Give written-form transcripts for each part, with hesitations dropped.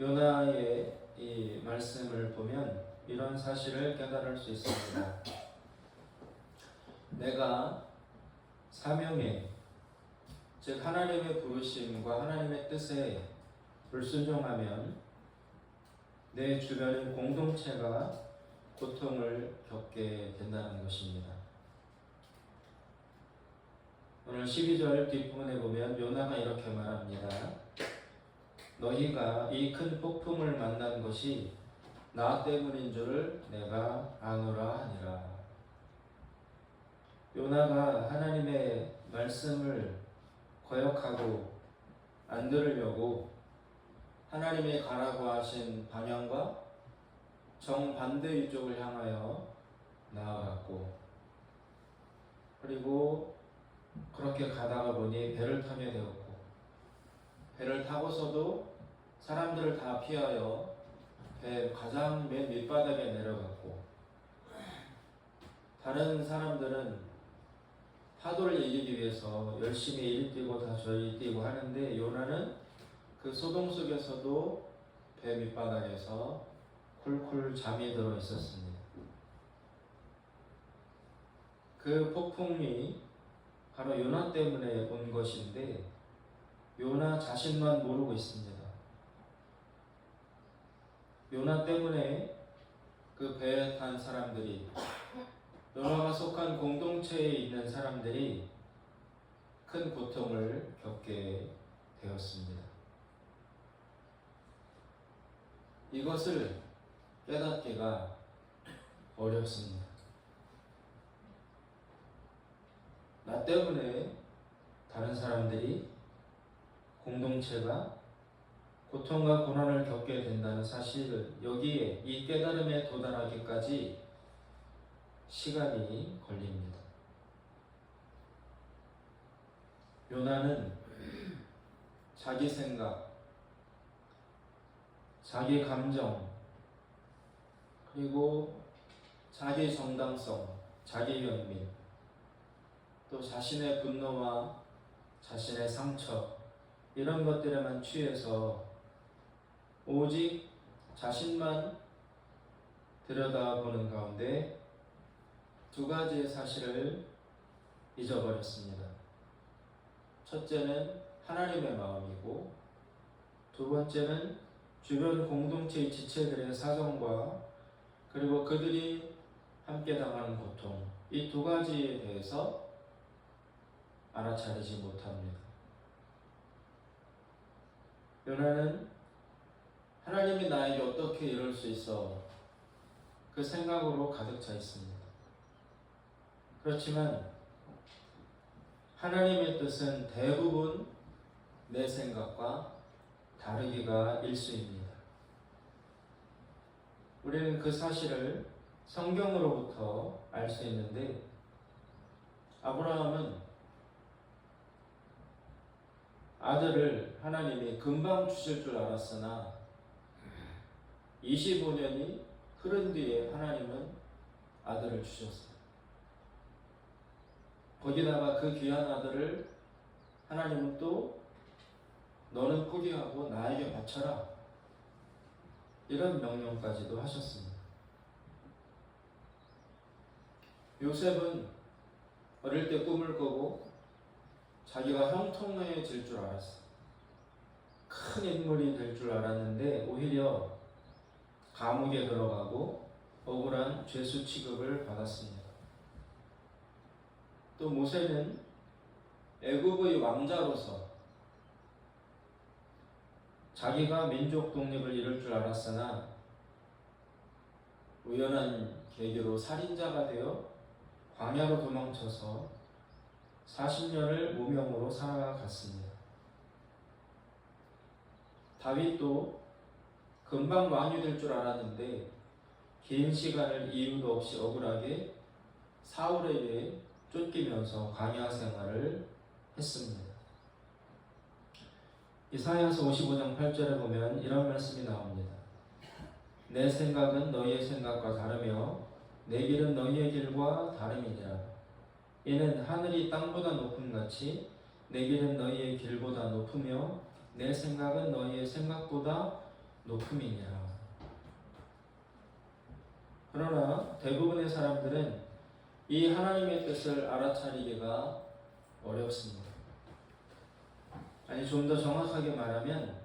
요나의 이 말씀을 보면 이런 사실을 깨달을 수 있습니다. 내가 사명에, 즉 하나님의 부르심과 하나님의 뜻에 불순종하면 내 주변의 공동체가 고통을 겪게 된다는 것입니다. 오늘 12절 뒷부분에 보면 요나가 이렇게 말합니다. 너희가 이 큰 폭풍을 만난 것이 나 때문인 줄을 내가 아노라 하니라. 요나가 하나님의 말씀을 거역하고 안 들으려고 하나님이 가라고 하신 방향과 정반대의 쪽을 향하여 나아갔고, 그리고 그렇게 가다가 보니 배를 타게 되었고, 배를 타고서도 사람들을 다 피하여 배 가장 맨 밑바닥에 내려갔고, 다른 사람들은 파도를 이기기 위해서 열심히 이리 뛰고 다 저리 뛰고 하는데 요나는 그 소동 속에서도 배 밑바닥에서 쿨쿨 잠이 들어 있었습니다. 그 폭풍이 바로 요나 때문에 온 것인데 요나 자신만 모르고 있습니다. 요나 때문에 그 배에 탄 사람들이, 요나가 속한 공동체에 있는 사람들이 큰 고통을 겪게 되었습니다. 이것을 깨닫기가 어렵습니다. 나 때문에 다른 사람들이, 공동체가 고통과 고난을 겪게 된다는 사실을, 여기에 이 깨달음에 도달하기까지 시간이 걸립니다. 요나는 자기 생각, 자기 감정, 그리고 자기 정당성, 자기 연민, 또 자신의 분노와 자신의 상처, 이런 것들에만 취해서 오직 자신만 들여다보는 가운데 두 가지의 사실을 잊어버렸습니다. 첫째는 하나님의 마음이고, 두 번째는 주변 공동체의 지체들의 사정과 그리고 그들이 함께 당하는 고통, 이 두 가지에 대해서 알아차리지 못합니다. 요나는 하나님이 나에게 어떻게 이럴 수 있어? 그 생각으로 가득 차 있습니다. 그렇지만 하나님의 뜻은 대부분 내 생각과 다르기가 일쑤입니다. 우리는 그 사실을 성경으로부터 알 수 있는데, 아브라함은 아들을 하나님이 금방 주실 줄 알았으나 25년이 흐른 뒤에 하나님은 아들을 주셨어요. 거기다가 그 귀한 아들을 하나님은 또 너는 포기하고 나에게 바쳐라, 이런 명령까지도 하셨습니다. 요셉은 어릴 때 꿈을 꾸고 자기가 형통해질 줄 알았어요. 큰 인물이 될 줄 알았는데 오히려 감옥에 들어가고 억울한 죄수 취급을 받았습니다. 또 모세는 애굽의 왕자로서 자기가 민족 독립을 이룰 줄 알았으나 우연한 계기로 살인자가 되어 광야로 도망쳐서 40년을 무명으로 살아갔습니다. 다윗도 금방 왕이 될 줄 알았는데 긴 시간을 이유도 없이 억울하게 사울에 의해 쫓기면서 광야 생활을 했습니다. 이사야서 55장 8절에 보면 이런 말씀이 나옵니다. 내 생각은 너희의 생각과 다르며 내 길은 너희의 길과 다름이니라. 이는 하늘이 땅보다 높음같이 내 길은 너희의 길보다 높으며 내 생각은 너희의 생각보다 높음이니라. 그러나 대부분의 사람들은 이 하나님의 뜻을 알아차리기가 어렵습니다. 아니, 좀 더 정확하게 말하면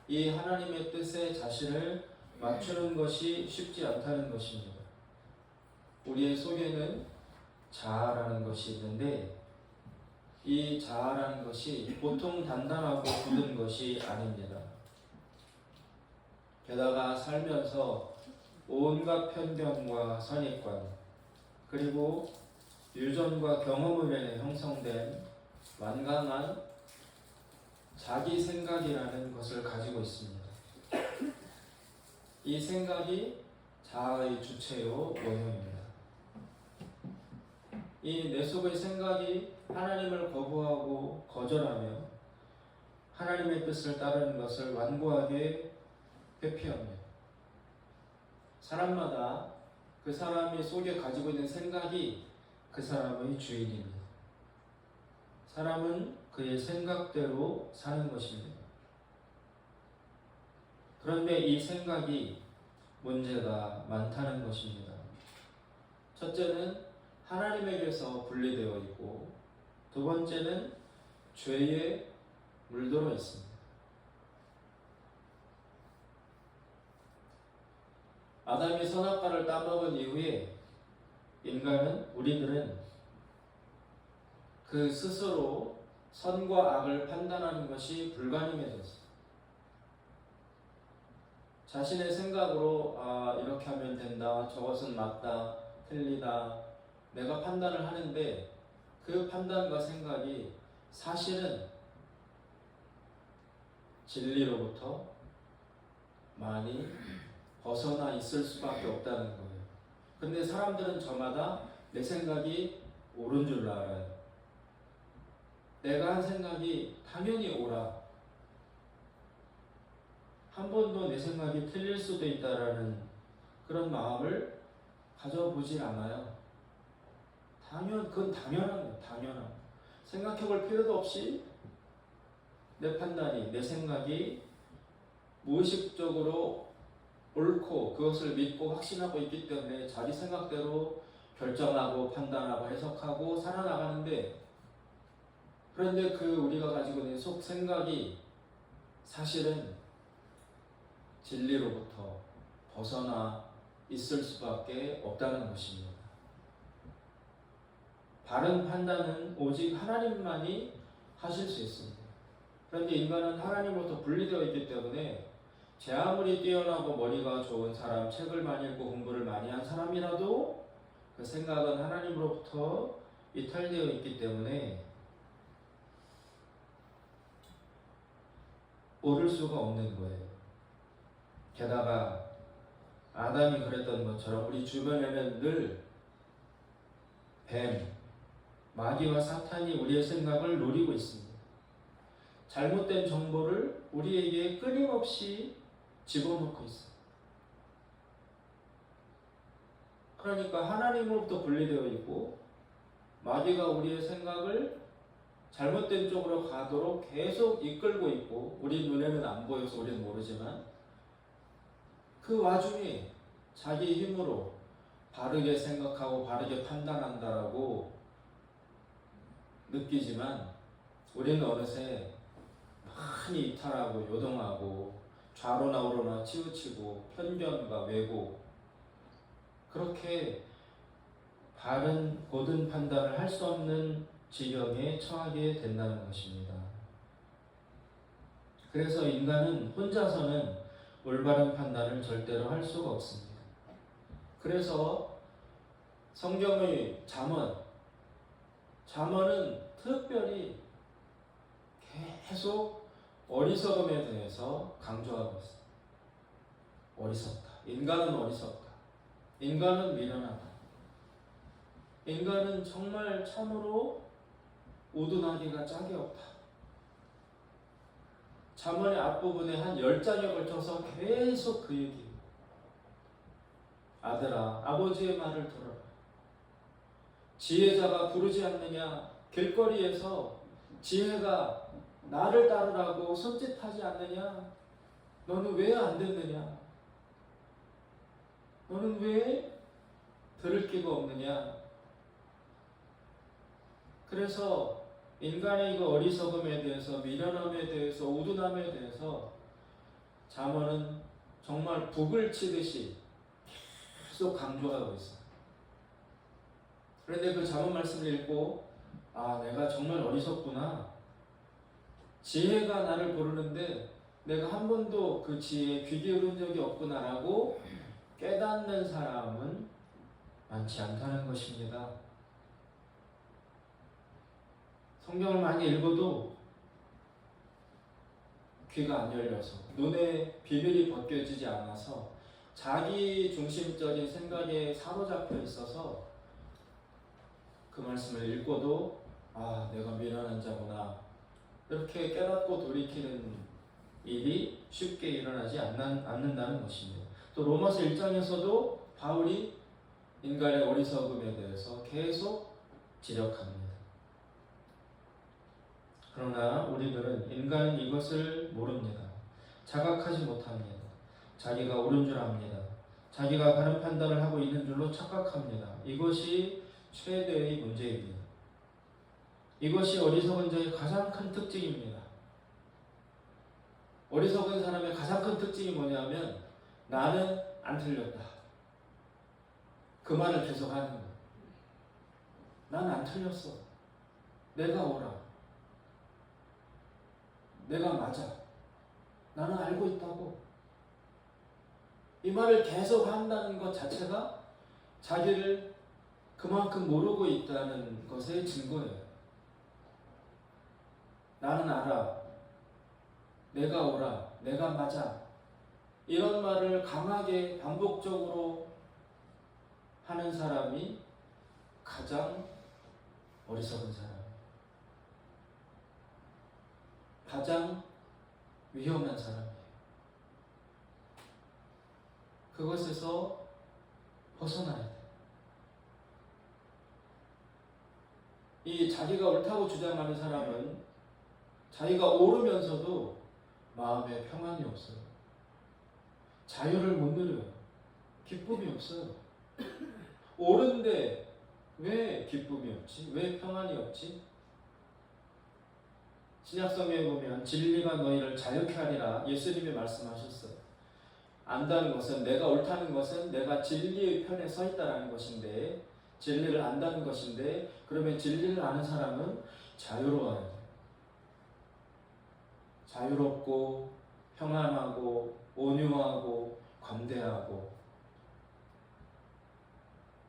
이 하나님의 뜻에 자신을 맞추는 것이 쉽지 않다는 것입니다. 우리의 속에는 자아라는 것이 있는데 이 자아라는 것이 보통 단단하고 굳은 것이 아닙니다. 게다가 살면서 온갖 편견과 선입관 그리고 유전과 경험으로 인해 형성된 완강한 자기 생각이라는 것을 가지고 있습니다. 이 생각이 자아의 주체요 원형입니다. 이 내 속의 생각이 하나님을 거부하고 거절하며 하나님의 뜻을 따르는 것을 완고하게 회피합니다. 사람마다 그 사람이 속에 가지고 있는 생각이 그 사람의 주인입니다. 사람은 그의 생각대로 사는 것입니다. 그런데 이 생각이 문제가 많다는 것입니다. 첫째는 하나님에게서 분리되어 있고 두 번째는 죄에 물들어 있습니다. 아담이 선악과를 따먹은 이후에 우리들은 그 스스로 선과 악을 판단하는 것이 불가능해졌어요. 자신의 생각으로 이렇게 하면 된다, 저것은 맞다, 틀리다, 내가 판단을 하는데 그 판단과 생각이 사실은 진리로부터 많이 벗어나 있을 수밖에 없다는 거예요. 근데 사람들은 저마다 내 생각이 옳은 줄 알아요. 내가 한 생각이 당연히 옳아. 한 번도 내 생각이 틀릴 수도 있다라는 그런 마음을 가져보질 않아요. 그건 당연한 거예요. 당연한. 생각해볼 필요도 없이 내 판단이, 내 생각이 무의식적으로 옳고 그것을 믿고 확신하고 있기 때문에 자기 생각대로 결정하고 판단하고 해석하고 살아나가는데, 그런데 그 우리가 가지고 있는 속 생각이 사실은 진리로부터 벗어나 있을 수밖에 없다는 것입니다. 바른 판단은 오직 하나님만이 하실 수 있습니다. 그런데 인간은 하나님으로부터 분리되어 있기 때문에 제 아무리 뛰어나고 머리가 좋은 사람, 책을 많이 읽고 공부를 많이 한 사람이라도 그 생각은 하나님으로부터 이탈되어 있기 때문에 옳을 수가 없는 거예요. 게다가 아담이 그랬던 것처럼 우리 주변에는 늘 뱀, 마귀와 사탄이 우리의 생각을 노리고 있습니다. 잘못된 정보를 우리에게 끊임없이 집어넣고 있어요. 그러니까 하나님으로부터 분리되어 있고 마귀가 우리의 생각을 잘못된 쪽으로 가도록 계속 이끌고 있고, 우리 눈에는 안 보여서 우리는 모르지만 그 와중에 자기 힘으로 바르게 생각하고 바르게 판단한다라고 느끼지만 우리는 어느새 많이 이탈하고 요동하고 좌로나 우로나 치우치고 편견과 왜곡, 그렇게 바른 고든 판단을 할 수 없는 지경에 처하게 된다는 것입니다. 그래서 인간은 혼자서는 올바른 판단을 절대로 할 수가 없습니다. 그래서 성경의 잠언은 특별히 계속 어리석음에 대해서 강조하고 있습니다. 어리석다. 인간은 어리석다. 인간은 미련하다. 인간은 정말 참으로 우둔하기가 짝이 없다. 잠언의 앞부분에 한 10장에 걸쳐서 계속 그 얘기예요. 아들아, 아버지의 말을 들어라. 지혜자가 부르지 않느냐? 길거리에서 지혜가 나를 따르라고 손짓하지 않느냐? 너는 왜 안 듣느냐? 너는 왜 들을 끼가 없느냐? 그래서 인간의 그 어리석음에 대해서, 미련함에 대해서, 우둔함에 대해서 잠언은 정말 북을 치듯이 계속 강조하고 있어요. 그런데 그 잠언 말씀을 읽고 내가 정말 어리석구나. 지혜가 나를 부르는데 내가 한 번도 그 지혜에 귀 기울인 적이 없구나라고 깨닫는 사람은 많지 않다는 것입니다. 성경을 많이 읽어도 귀가 안 열려서, 눈에 비밀이 벗겨지지 않아서, 자기 중심적인 생각에 사로잡혀 있어서 그 말씀을 읽고도 내가 미련한 자구나 이렇게 깨닫고 돌이키는 일이 쉽게 일어나지 않는다는 것입니다. 또 로마서 1장에서도 바울이 인간의 어리석음에 대해서 계속 지적합니다. 그러나 우리들은 인간은 이것을 모릅니다. 자각하지 못합니다. 자기가 옳은 줄 압니다. 자기가 바른 판단을 하고 있는 줄로 착각합니다. 이것이 최대의 문제입니다. 이것이 어리석은 자의 가장 큰 특징입니다. 어리석은 사람의 가장 큰 특징이 뭐냐면 나는 안 틀렸다. 그 말을 계속 하는 거예요. 난 안 틀렸어. 내가 옳아. 내가 맞아. 나는 알고 있다고. 이 말을 계속 한다는 것 자체가 자기를 그만큼 모르고 있다는 것의 증거예요. 나는 알아. 내가 옳아. 내가 맞아. 이런 말을 강하게 반복적으로 하는 사람이 가장 어리석은 사람. 가장 위험한 사람이에요. 그것에서 벗어나야 돼요. 이 자기가 옳다고 주장하는 사람은 자기가 옳으면서도 마음에 평안이 없어요. 자유를 못 누려요. 기쁨이 없어요. 옳은데 왜 기쁨이 없지? 왜 평안이 없지? 신약성경에 보면 진리가 너희를 자유케 하리라 예수님이 말씀하셨어요. 안다는 것은, 내가 옳다는 것은 내가 진리의 편에 서 있다는 것인데, 진리를 안다는 것인데, 그러면 진리를 아는 사람은 자유로워야 돼요. 자유롭고 평안하고 온유하고 관대하고,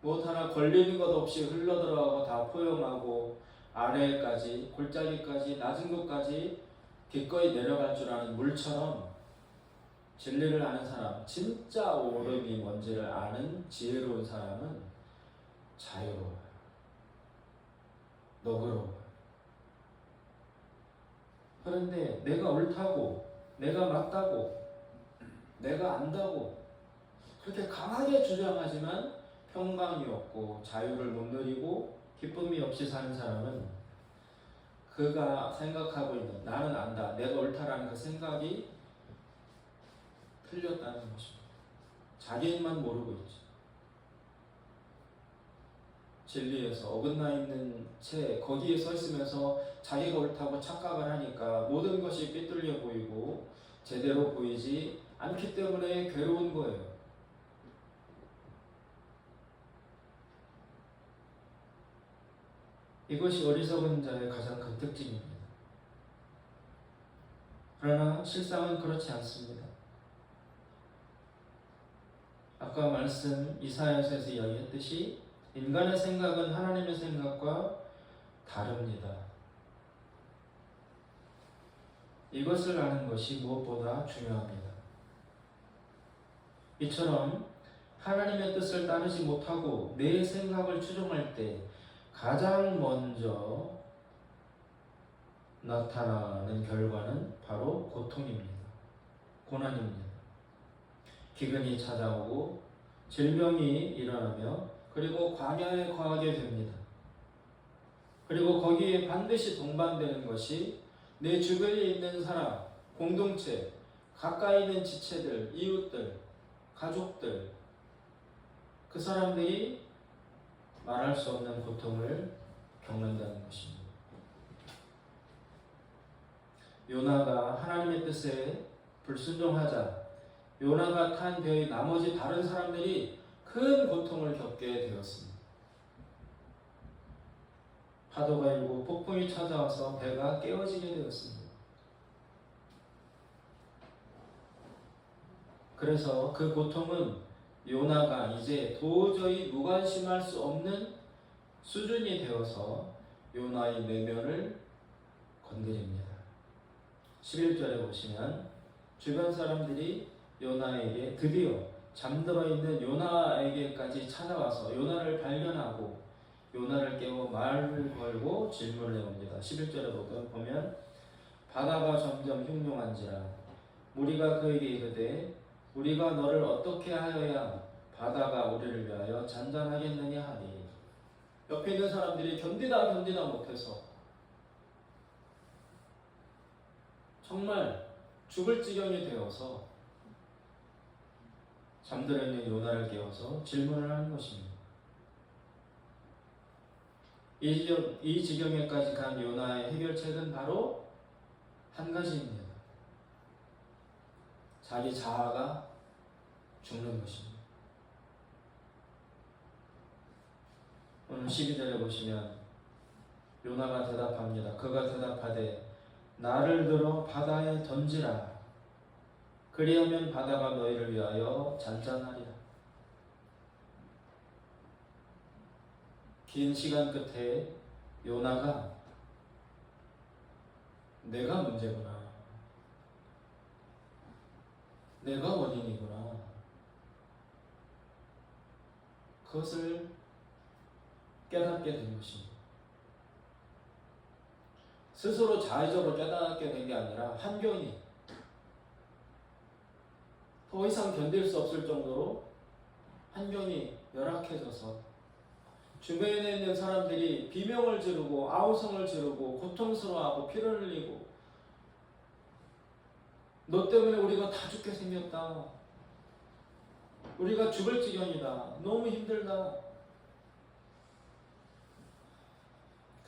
무엇 하나 걸리는 것 없이 흘러들어가고 다 포용하고, 아래까지 골짜기까지 낮은 곳까지 기꺼이 내려갈 줄 아는 물처럼 진리를 아는 사람, 진짜 옳음이 뭔지를 아는 지혜로운 사람은 자유로워요. 너그러워요. 그런데 내가 옳다고, 내가 맞다고, 내가 안다고 그렇게 강하게 주장하지만 평강이 없고 자유를 못 누리고 기쁨이 없이 사는 사람은 그가 생각하고 있는 나는 안다, 내가 옳다라는 그 생각이 틀렸다는 것입니다. 자기만 모르고 있죠. 진리에서 어긋나 있는 채 거기에 서 있으면서 자기가 옳다고 착각을 하니까 모든 것이 삐뚤려 보이고 제대로 보이지 않기 때문에 괴로운 거예요. 이것이 어리석은 자의 가장 큰 특징입니다. 그러나 실상은 그렇지 않습니다. 아까 말씀 이사야서에서 이야기했듯이 인간의 생각은 하나님의 생각과 다릅니다. 이것을 아는 것이 무엇보다 중요합니다. 이처럼 하나님의 뜻을 따르지 못하고 내 생각을 추종할 때 가장 먼저 나타나는 결과는 바로 고통입니다. 고난입니다. 기근이 찾아오고 질병이 일어나며 그리고 광야에 거하게 됩니다. 그리고 거기에 반드시 동반되는 것이 내 주변에 있는 사람, 공동체, 가까이 있는 지체들, 이웃들, 가족들, 그 사람들이 말할 수 없는 고통을 겪는다는 것입니다. 요나가 하나님의 뜻에 불순종하자 요나가 탄 배의 나머지 다른 사람들이 큰 고통을 겪게 되었습니다. 파도가 일고 폭풍이 찾아와서 배가 깨어지게 되었습니다. 그래서 그 고통은 요나가 이제 도저히 무관심할 수 없는 수준이 되어서 요나의 내면을 건드립니다. 11절에 보시면 주변 사람들이 요나에게 드디어 잠들어 있는 요나에게까지 찾아와서 요나를 발견하고 요나를 깨워 말을 걸고 질문을 해옵니다. 11절에 보면 바다가 점점 흉흉한지라 무리가 그에게 이르되 우리가 너를 어떻게 하여야 바다가 우리를 위하여 잔잔하겠느냐 하니 옆에 있는 사람들이 견디다 못해서 정말 죽을 지경이 되어서 잠들어 있는 요나를 깨워서 질문을 하는 것입니다. 이 지경에까지 간 요나의 해결책은 바로 한 가지입니다. 자기 자아가 죽는 것입니다. 오늘 12절에 보시면 요나가 대답합니다. 그가 대답하되 나를 들어 바다에 던지라. 그리하면 바다가 너희를 위하여 잔잔하리라. 긴 시간 끝에 요나가 내가 문제구나. 내가 원인이구나. 그것을 깨닫게 된 것입니다. 스스로 자의적으로 깨닫게 된 게 아니라 환경이 더 이상 견딜 수 없을 정도로 환경이 열악해져서 주변에 있는 사람들이 비명을 지르고 아우성을 지르고 고통스러워하고 피를 흘리고 너 때문에 우리가 다 죽게 생겼다. 우리가 죽을 지경이다. 너무 힘들다.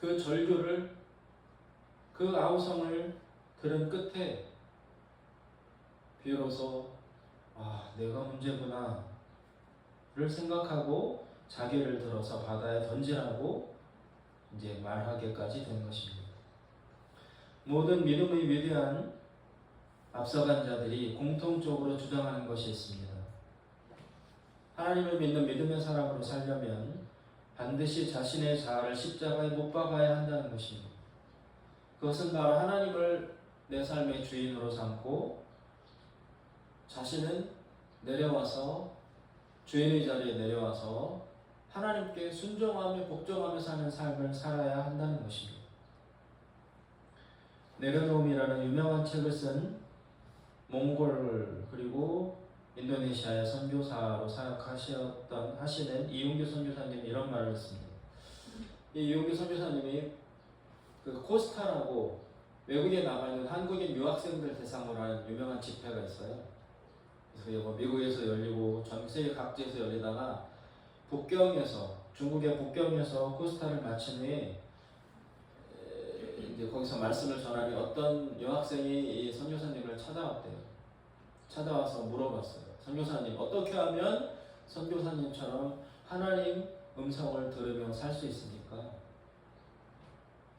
그 절규를 그 아우성을 들은 끝에 비로소 내가 문제구나 를 생각하고 자기를 들어서 바다에 던지라고 이제 말하기까지 된 것입니다. 모든 믿음의 위대한 앞서간 자들이 공통적으로 주장하는 것이 있습니다. 하나님을 믿는 믿음의 사람으로 살려면 반드시 자신의 자아를 십자가에 못 박아야 한다는 것입니다. 그것은 바로 하나님을 내 삶의 주인으로 삼고 자신은 내려와서 주인의 자리에 내려와서 하나님께 순종하며 복종하며 사는 삶을 살아야 한다는 것입니다. 내려놓음이라는 유명한 책을 쓴 몽골 그리고 인도네시아의 선교사로 하시는 이용규 선교사님이 이런 말을 했습니다. 이 이용규 선교사님이 그 코스타라고 외국에 나가 있는 한국인 유학생들 대상으로 하는 유명한 집회가 있어요. 그래서 미국에서 열리고 전 세계 각지에서 열리다가 중국의 북경에서 코스타를 마친 후에 이제 거기서 말씀을 전하니 어떤 여학생이 이 선교사님을 찾아왔대요. 찾아와서 물어봤어요. 선교사님, 어떻게 하면 선교사님처럼 하나님 음성을 들으며 살 수 있습니까?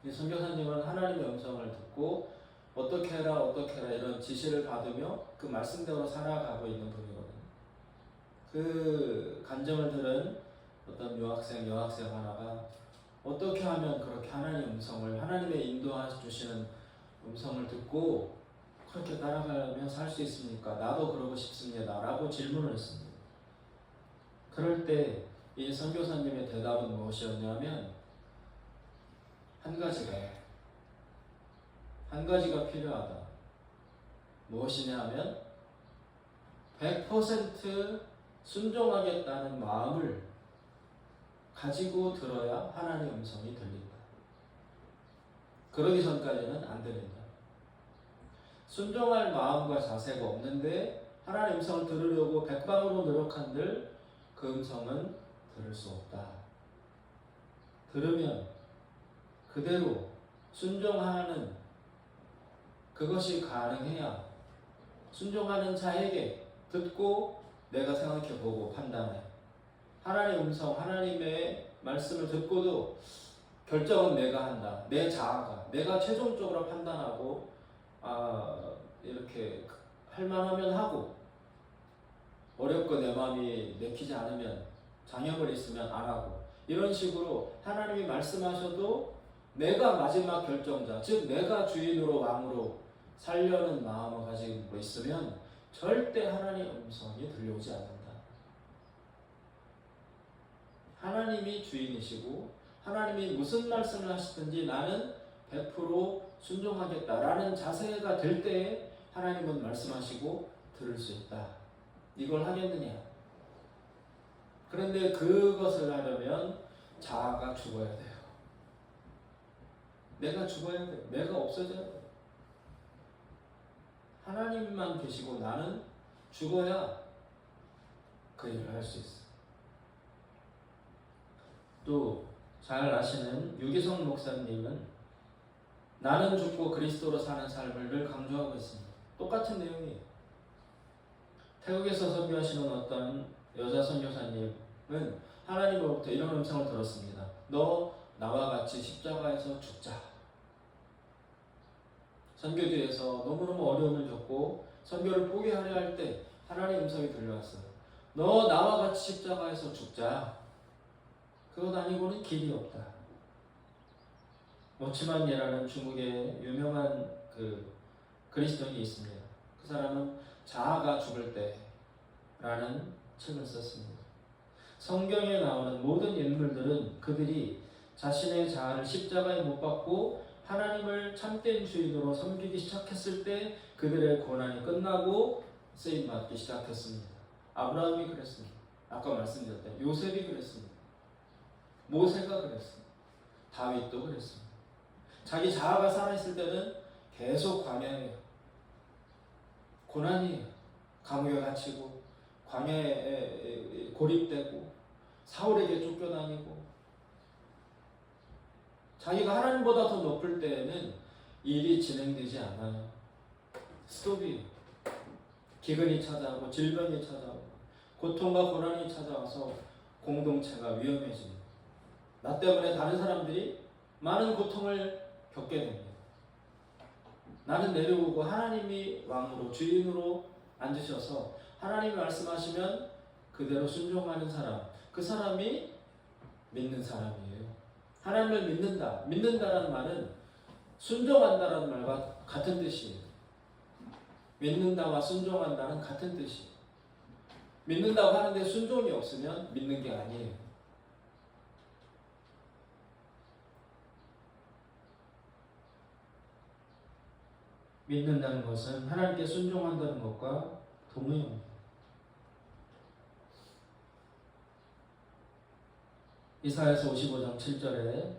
이 선교사님은 하나님의 음성을 듣고 어떻게 해라 이런 지시를 받으며 그 말씀대로 살아가고 있는 분이거든요. 그 간증을 들은 어떤 여학생 하나가 어떻게 하면 그렇게 하나님의 음성을, 하나님의 인도해 주시는 음성을 듣고 그렇게 따라가며 살 수 있습니까? 나도 그러고 싶습니다. 라고 질문을 했습니다. 그럴 때 이 선교사님의 대답은 무엇이었냐면 한 가지가 필요하다. 무엇이냐 하면 100% 순종하겠다는 마음을 가지고 들어야 하나님의 음성이 들린다. 그러기 전까지는 안 들린다. 순종할 마음과 자세가 없는데 하나님의 음성을 들으려고 백방으로 노력한들 그 음성은 들을 수 없다. 들으면 그대로 순종하는 그것이 가능해야 순종하는 자에게 듣고 내가 생각해보고 판단해. 하나님의 음성, 하나님의 말씀을 듣고도 결정은 내가 한다. 내 자아가, 내가 최종적으로 판단하고 이렇게 할만하면 하고 어렵고 내 마음이 내키지 않으면 장애물이 있으면 안 하고 이런 식으로 하나님이 말씀하셔도 내가 마지막 결정자, 즉 내가 주인으로 왕으로 살려는 마음을 가지고 있으면 절대 하나님의 음성이 들려오지 않는다. 하나님이 주인이시고 하나님이 무슨 말씀을 하시든지 나는 100% 순종하겠다라는 자세가 될 때에 하나님은 말씀하시고 들을 수 있다. 이걸 하겠느냐? 그런데 그것을 하려면 자아가 죽어야 돼요. 내가 죽어야 돼요. 내가 없어져야 돼요. 하나님만 계시고 나는 죽어야 그 일을 할 수 있어요. 또 잘 아시는 유기성 목사님은 나는 죽고 그리스도로 사는 삶을 늘 강조하고 있습니다. 똑같은 내용이에요. 태국에서 선교하시는 어떤 여자 선교사님은 하나님으로부터 이런 음성을 들었습니다. 너 나와 같이 십자가에서 죽자. 선교지에서 너무너무 어려움을 겪고 선교를 포기하려 할 때 하나님의 음성이 들려왔어요. 너 나와 같이 십자가에서 죽자. 그것 아니고는 길이 없다. 워치만이라는 중국의 유명한 그리스도인이 있습니다. 그 사람은 자아가 죽을 때라는 책을 썼습니다. 성경에 나오는 모든 인물들은 그들이 자신의 자아를 십자가에 못 박고 하나님을 참된 주인으로 섬기기 시작했을 때 그들의 고난이 끝나고 쓰임받기 시작했습니다. 아브라함이 그랬습니다. 아까 말씀드렸던 요셉이 그랬습니다. 모세가 그랬습니다. 다윗도 그랬습니다. 자기 자아가 살아있을 때는 계속 광야예요. 고난이에요. 감옥에 갇히고 광야에 고립되고 사울에게 쫓겨다니고 자기가 하나님보다 더 높을 때에는 일이 진행되지 않아요. 스톱이에요. 기근이 찾아오고 질병이 찾아오고 고통과 고난이 찾아와서 공동체가 위험해집니다. 나 때문에 다른 사람들이 많은 고통을 겪게 됩니다. 나는 내려오고 하나님이 왕으로 주인으로 앉으셔서 하나님이 말씀하시면 그대로 순종하는 사람, 그 사람이 믿는 사람이에요. 하나님을 믿는다. 믿는다라는 말은 순종한다라는 말과 같은 뜻이에요. 믿는다와 순종한다는 같은 뜻이에요. 믿는다고 하는데 순종이 없으면 믿는 게 아니에요. 믿는다는 것은 하나님께 순종한다는 것과 동의합니다. 이사야서 55장 7절에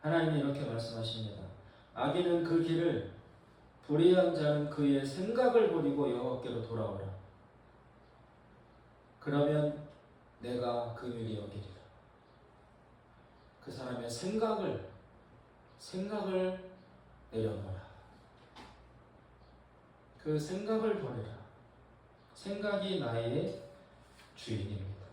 하나님이 이렇게 말씀하십니다. 악인은 그 길을, 불의한 자는 그의 생각을 버리고 여호와께로 돌아오라. 그러면 내가 긍휼히 여기리라. 그 사람의 생각을 내려놓아라. 그 생각을 버려라. 생각이 나의 주인입니다.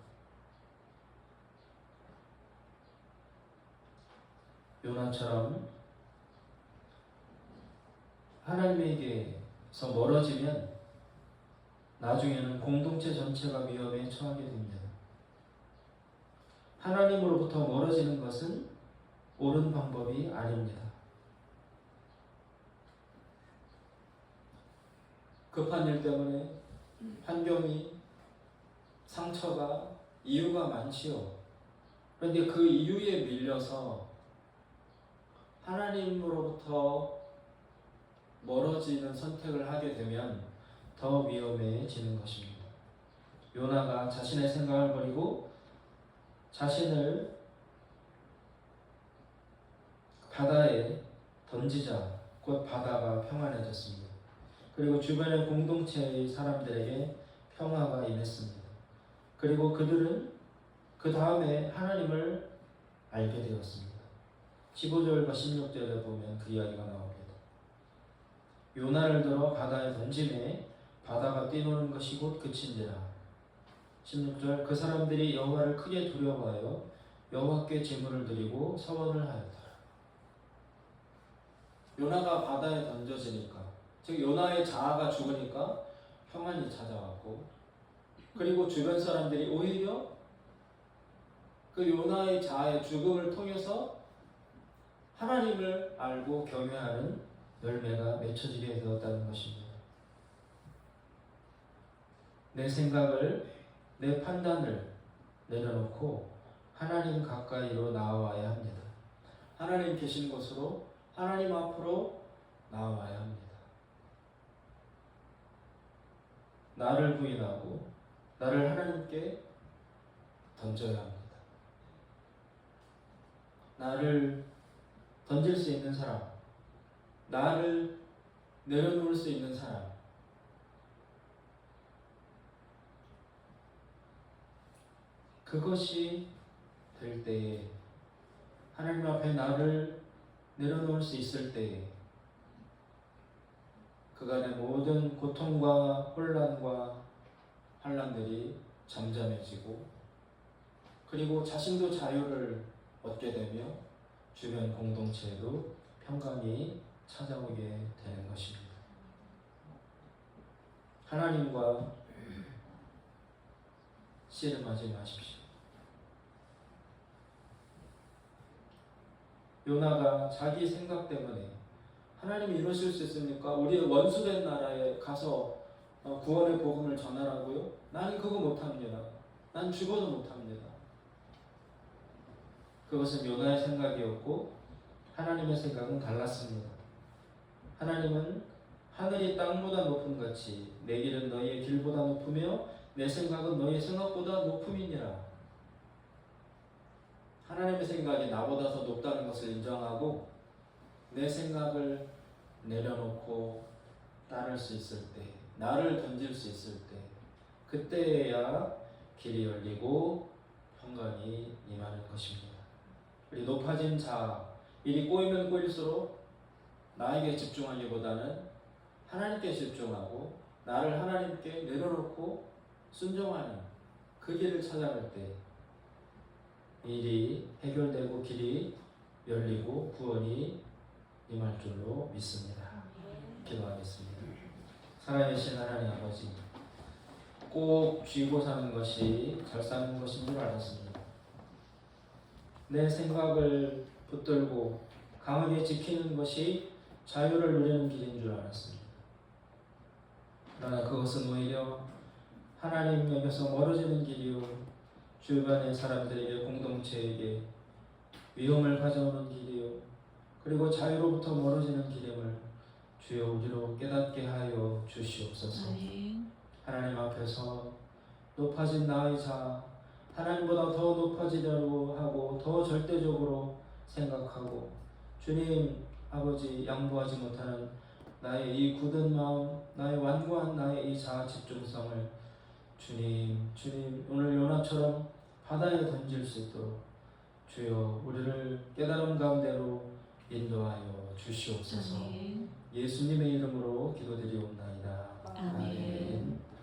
요나처럼 하나님에게서 멀어지면 나중에는 공동체 전체가 위험에 처하게 됩니다. 하나님으로부터 멀어지는 것은 옳은 방법이 아닙니다. 급한 일 때문에 환경이, 상처가, 이유가 많지요. 그런데 그 이유에 밀려서 하나님으로부터 멀어지는 선택을 하게 되면 더 위험해지는 것입니다. 요나가 자신의 생각을 버리고 자신을 바다에 던지자 곧 바다가 평안해졌습니다. 그리고 주변의 공동체의 사람들에게 평화가 임했습니다. 그리고 그들은 그 다음에 하나님을 알게 되었습니다. 15절과 16절에 보면 그 이야기가 나옵니다. 요나를 들어 바다에 던짐에 바다가 뛰노는 것이 곧 그친지라. 16절 그 사람들이 여호와를 크게 두려워하여 여호와께 제물을 드리고 서원을 하였더라. 요나가 바다에 던져지니까, 즉 요나의 자아가 죽으니까 평안이 찾아왔고, 그리고 주변 사람들이 오히려 그 요나의 자아의 죽음을 통해서 하나님을 알고 경외하는 열매가 맺혀지게 되었다는 것입니다. 내 생각을, 내 판단을 내려놓고 하나님 가까이로 나아와야 합니다. 하나님 계신 곳으로, 하나님 앞으로 나아와야 합니다. 나를 부인하고 나를 하나님께 던져야 합니다. 나를 던질 수 있는 사람, 나를 내려놓을 수 있는 사람, 그것이 될 때에, 하나님 앞에 나를 내려놓을 수 있을 때에 그간의 모든 고통과 혼란과 환란들이 잠잠해지고, 그리고 자신도 자유를 얻게 되며 주변 공동체에도 평강이 찾아오게 되는 것입니다. 하나님과 씨름하지 마십시오. 요나가 자기 생각 때문에 하나님이 이러실 수 있습니까? 우리의 원수된 나라에 가서 구원의 복음을 전하라고요? 나는 그거 못합니다. 난 죽어도 못합니다. 그것은 요나의 생각이었고 하나님의 생각은 달랐습니다. 하나님은 하늘이 땅보다 높은 같이 내 길은 너희의 길보다 높으며 내 생각은 너희의 생각보다 높음이니라. 하나님의 생각이 나보다 더 높다는 것을 인정하고 내 생각을 내려놓고 따를 수 있을 때, 나를 던질 수 있을 때, 그때야 길이 열리고 평강이 임하는 것입니다. 우리 높아진 자아, 일이 꼬이면 꼬일수록 나에게 집중하기보다는 하나님께 집중하고 나를 하나님께 내려놓고 순종하는 그 길을 찾아갈 때 일이 해결되고 길이 열리고 구원이 임할 줄로 믿습니다. 기도하겠습니다. 살아계신 하나님 아버지, 꼭 쥐고 사는 것이 잘 사는 것인 줄 알았습니다. 내 생각을 붙들고 강하게 지키는 것이 자유를 누리는 길인 줄 알았습니다. 그러나 그것은 오히려 하나님에게서 멀어지는 길이요, 주변의 사람들에게, 공동체에게 위험을 가져오는 길이요, 그리고 자유로부터 멀어지는 길임을 주여 우리로 깨닫게 하여 주시옵소서. 하나님 앞에서 높아진 나의 자아, 하나님보다 더 높아지려고 하고 더 절대적으로 생각하고 주님 아버지 양보하지 못하는 나의 이 굳은 마음, 나의 완고한 나의 이 자아 집중성을 주님 오늘 요나처럼 바다에 던질 수 있도록 주여 우리를 깨달음 가운데로 인도하여 주시옵소서. 예수님의 이름으로 기도드리옵나이다.